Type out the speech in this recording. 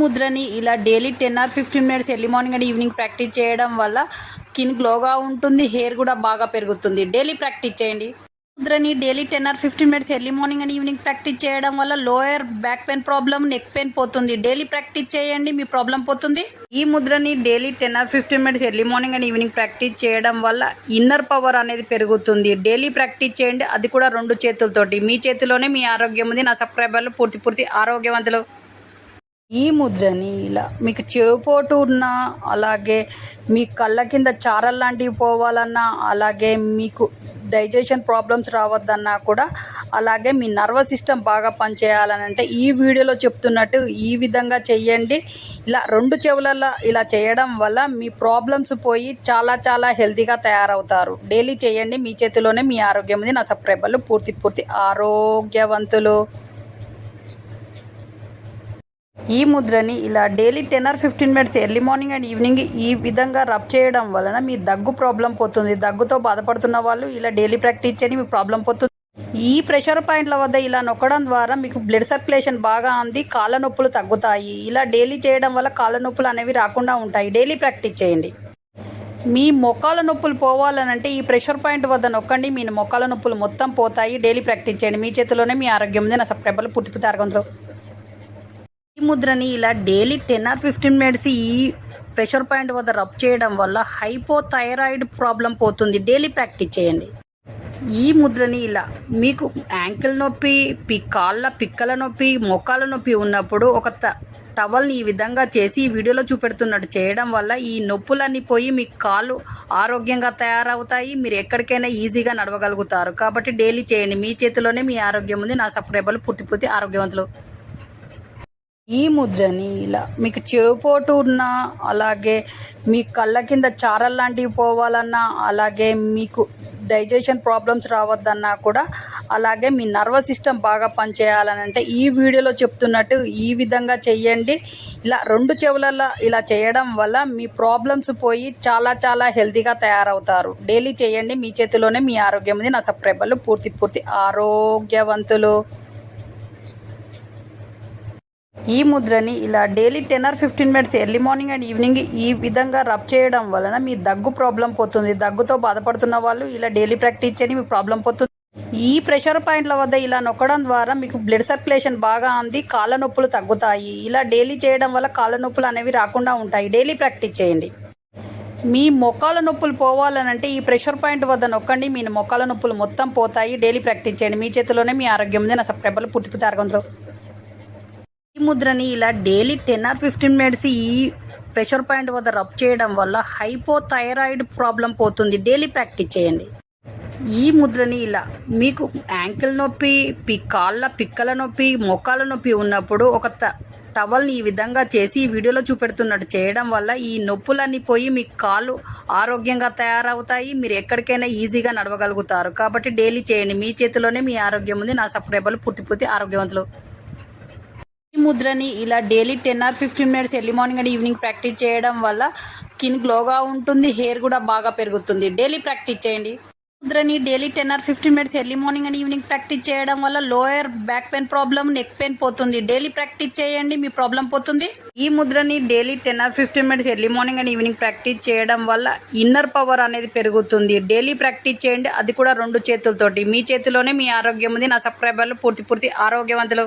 ముద్రని ఇలా daily 10 or 15 minutes early morning and evening practice చేయడం వల్ల స్కిన్ గ్లోగా ఉంటుంది, హెయిర్ కూడా బాగా పెరుగుతుంది. డైలీ ప్రాక్టీస్ చేయండి. ముద్రని daily 10 or 15 minutes early morning and evening practice చేయడం వల్ల lower back pain problem, neck pain పోతుంది. డైలీ ప్రాక్టీస్ చేయండి, మీ ప్రాబ్లం పోతుంది. ఈ ముద్రని daily 10 or 15 minutes early morning and evening practice చేయడం వల్ల ఇన్నర్ పవర్ అనేది పెరుగుతుంది. డైలీ ప్రాక్టీస్ చేయండి, అది కూడా 2 చేతులతోటి. మీ చేతిలోనే మీ ఆరోగ్యం ఉంది. నా సబ్స్క్రైబర్లు పూర్తి ఆరోగ్యవంతులు. ఈ ముద్రని ఇలా మీకు చెవిపోటు ఉన్నా, అలాగే మీ కళ్ళ కింద చారలు లాంటివి పోవాలన్నా, అలాగే మీకు డైజెషన్ ప్రాబ్లమ్స్ రావద్దన్నా కూడా, అలాగే మీ నర్వస్ సిస్టమ్ బాగా పనిచేయాలని అంటే ఈ వీడియోలో చెప్తున్నట్టు ఈ విధంగా చెయ్యండి. ఇలా 2 చెవులలో ఇలా చేయడం వల్ల మీ ప్రాబ్లమ్స్ పోయి చాలా హెల్తీగా తయారవుతారు. డైలీ చేయండి, మీ చేతిలోనే మీ ఆరోగ్యం ఉంది. నా సబ్స్క్రైబర్లు పూర్తి ఆరోగ్యవంతులు. ఈ ముద్రని ఇలా daily 10 or 15 minutes early morning and evening ఈ విధంగా రబ్ చేయడం వలన మీ దగ్గు ప్రాబ్లం పోతుంది. దగ్గుతో బాధపడుతున్న వాళ్ళు ఇలా డైలీ ప్రాక్టీస్ చేయండి, మీ ప్రాబ్లం పోతుంది. ఈ ప్రెషర్ పాయింట్ల వద్ద ఇలా నొక్కడం ద్వారా మీకు బ్లడ్ సర్క్యులేషన్ బాగా అంది, కాళ్ళ నొప్పులు తగ్గుతాయి. ఇలా డైలీ చేయడం వల్ల కాళ్ళ నొప్పులు అనేవి రాకుండా ఉంటాయి. డైలీ ప్రాక్టీస్ చేయండి. మీ మోకాల నొప్పులు పోవాలనంటే ఈ ప్రెషర్ పాయింట్ వద్ద నొక్కండి, మీ మోకాల నొప్పులు మొత్తం పోతాయి. డైలీ ప్రాక్టీస్ చేయండి, మీ చేతిలోనే మీ ఆరోగ్యం ఉంది. నా సబ్స్క్రైబర్లు పూర్తి ఆరోగ్యంతో. ఈ ముద్రని ఇలా డైలీ 10 ఆర్ 15 మినిట్స్ ఈ ప్రెషర్ పాయింట్ వద్ద రబ్ చేయడం వల్ల హైపోథైరాయిడ్ ప్రాబ్లం పోతుంది. డైలీ ప్రాక్టీస్ చేయండి. ఈ ముద్రని ఇలా మీకు యాంకిల్ నొప్పి, కాళ్ళ పిక్కల నొప్పి, మోకాల నొప్పి ఉన్నప్పుడు ఒక టవల్ని ఈ విధంగా చేసి ఈ వీడియోలో చూపెడుతున్నట్టు చేయడం వల్ల ఈ నొప్పులన్నీ పోయి మీ కాళ్ళు ఆరోగ్యంగా తయారవుతాయి. మీరు ఎక్కడికైనా ఈజీగా నడవగలుగుతారు. కాబట్టి డైలీ చేయండి, మీ చేతిలోనే మీ ఆరోగ్యం ఉంది. నా సబ్స్క్రైబర్లు పూర్తి ఆరోగ్యవంతులు. ఈ ముద్రని ఇలా మీకు చెవిపోటు ఉన్నా, అలాగే మీ కళ్ళ కింద చారలు లాంటివి పోవాలన్నా, అలాగే మీకు డైజెషన్ ప్రాబ్లమ్స్ రావద్దన్నా కూడా, అలాగే మీ నర్వస్ సిస్టమ్ బాగా పనిచేయాలని అంటే ఈ వీడియోలో చెప్తున్నట్టు ఈ విధంగా చెయ్యండి. ఇలా 2 చెవులలో ఇలా చేయడం వల్ల మీ ప్రాబ్లమ్స్ పోయి చాలా హెల్తీగా తయారవుతారు. డైలీ చేయండి, మీ చేతిలోనే మీ ఆరోగ్యం ఉంది. నా సబ్స్క్రైబర్లు పూర్తి ఆరోగ్యవంతులు. ఈ ముద్రని ఇలా daily 10 or 15 minutes early morning and evening ఈ విధంగా రబ్ చేయడం వలన మీ దగ్గు ప్రాబ్లం పోతుంది. దగ్గుతో బాధపడుతున్న వాళ్ళు ఇలా డైలీ ప్రాక్టీస్ చేయండి, మీ ప్రాబ్లం పోతుంది. ఈ ప్రెషర్ పాయింట్ల వద్ద ఇలా నొక్కడం ద్వారా మీకు బ్లడ్ సర్క్యులేషన్ బాగా అంది, కాళ్ళ నొప్పులు తగ్గుతాయి. ఇలా డైలీ చేయడం వల్ల కాళ్ళ నొప్పులు అనేవి రాకుండా ఉంటాయి. డైలీ ప్రాక్టీస్ చేయండి. మీ మోకాల నొప్పులు పోవాలనంటే ఈ ప్రెషర్ పాయింట్ వద్ద నొక్కండి, మీ మోకాల నొప్పులు మొత్తం పోతాయి. డైలీ ప్రాక్టీస్ చేయండి, మీ చేతిలోనే మీ ఆరోగ్యం ఉంది. నా సబ్స్క్రైబర్లు పూర్తి ఆరోగ్యంతో. ఈ ముద్రని ఇలా డైలీ 10 ఆర్ 15 మినిట్స్ ఈ ప్రెషర్ పాయింట్ వద్ద రబ్ చేయడం వల్ల హైపోథైరాయిడ్ ప్రాబ్లం పోతుంది. డైలీ ప్రాక్టీస్ చేయండి. ఈ ముద్రని ఇలా మీకు యాంకిల్ నొప్పి, కాళ్ళ పిక్కల నొప్పి, మోకాల నొప్పి ఉన్నప్పుడు ఒక టవల్ని ఈ విధంగా చేసి ఈ వీడియోలో చూపెడుతున్నట్టు చేయడం వల్ల ఈ నొప్పులన్నీ పోయి మీ కాళ్ళు ఆరోగ్యంగా తయారవుతాయి. మీరు ఎక్కడికైనా ఈజీగా నడవగలుగుతారు. కాబట్టి డైలీ చేయండి, మీ చేతిలోనే మీ ఆరోగ్యం ఉంది. నా సబ్స్క్రైబర్లు పూర్తి ఆరోగ్యవంతులు. ఈ ముద్రని ఇలా daily 10 or 15 minutes early morning and evening practice చేయడం వల్ల స్కిన్ గ్లోగా ఉంటుంది, హెయిర్ కూడా బాగా పెరుగుతుంది. డైలీ ప్రాక్టీస్ చేయండి. ముద్రని daily 10 or 15 minutes early morning and evening practice చేయడం వల్ల lower back pain problem, neck pain పోతుంది. డైలీ ప్రాక్టీస్ చేయండి, మీ ప్రాబ్లం పోతుంది. ఈ ముద్రని daily 10 or 15 minutes early morning and evening practice చేయడం వల్ల ఇన్నర్ పవర్ అనేది పెరుగుతుంది. డైలీ ప్రాక్టీస్ చేయండి, అది కూడా 2 చేతులతోటి. మీ చేతిలోనే మీ ఆరోగ్యం ఉంది. నా సబ్స్క్రైబర్లు పూర్తి ఆరోగ్యవంతులు.